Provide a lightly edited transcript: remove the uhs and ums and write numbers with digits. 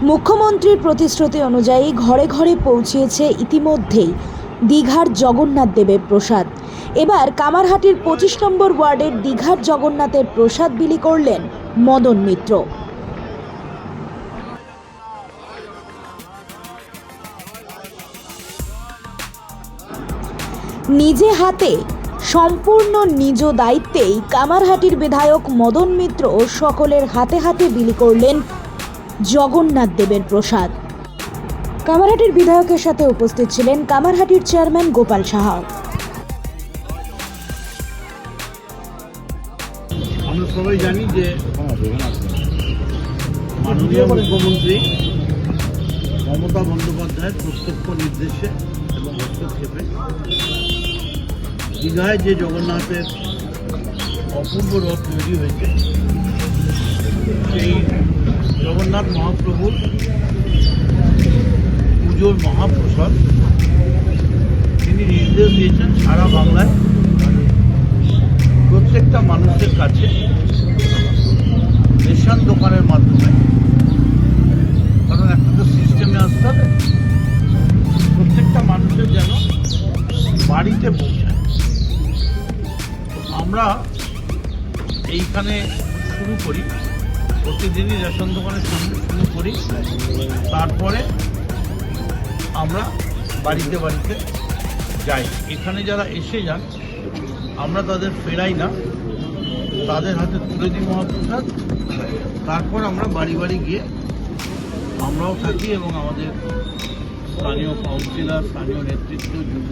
মুখ্যমন্ত্রীর প্রতিশ্রুতি অনুযায়ী ঘরে ঘরে পৌঁছেছে ইতিমধ্যেই দীঘার জগন্নাথ দেবের প্রসাদ। এবার কামারহাটির 25 নম্বর ওয়ার্ডের দীঘার জগন্নাথের প্রসাদ বিলি করলেন মদন মিত্র। নিজে হাতে সম্পূর্ণ নিজ দায়িত্বেই কামারহাটির বিধায়ক মদন মিত্র সকলের হাতে হাতে বিলি করলেন জগন্নাথ দেবের প্রসাদ। কামারহাটির বিধায়কের সাথে উপস্থিত ছিলেন কামারহাটির চেয়ারম্যান গোপাল সাহা। আমরা সবাই জানি যে মাননীয় মুখ্যমন্ত্রী মমতা বন্দ্যোপাধ্যায়ের প্রত্যক্ষ নির্দেশে এবং হস্তক্ষেপে দীঘায় যে জগন্নাথের অপূর্ব রথ তৈরি হয়েছে, সেই জগন্নাথ মহাপ্রভুর পুজোর মহাপ্রসাদ তিনি নির্দেশ দিয়েছেন সারা বাংলায় প্রত্যেকটা মানুষের কাছে রেশন দোকানের মাধ্যমে, কারণ একটা তো সিস্টেমে আসতে হবে, প্রত্যেকটা মানুষের যেন বাড়িতে পৌঁছায়। আমরা এইখানে শুরু করি, প্রতিদিনই রেশন দোকানের সামনে শুরু করি, তারপরে আমরা বাড়িতে বাড়িতে যাই। এখানে যারা এসে যান আমরা তাদের ফেরাই না, তাদের হাতে তুলে দিই মহাপ্রসাদ। তারপর আমরা বাড়ি বাড়ি গিয়ে আমরাও থাকি এবং আমাদের স্থানীয় কাউন্সিলর, স্থানীয় নেতৃত্ব, যুব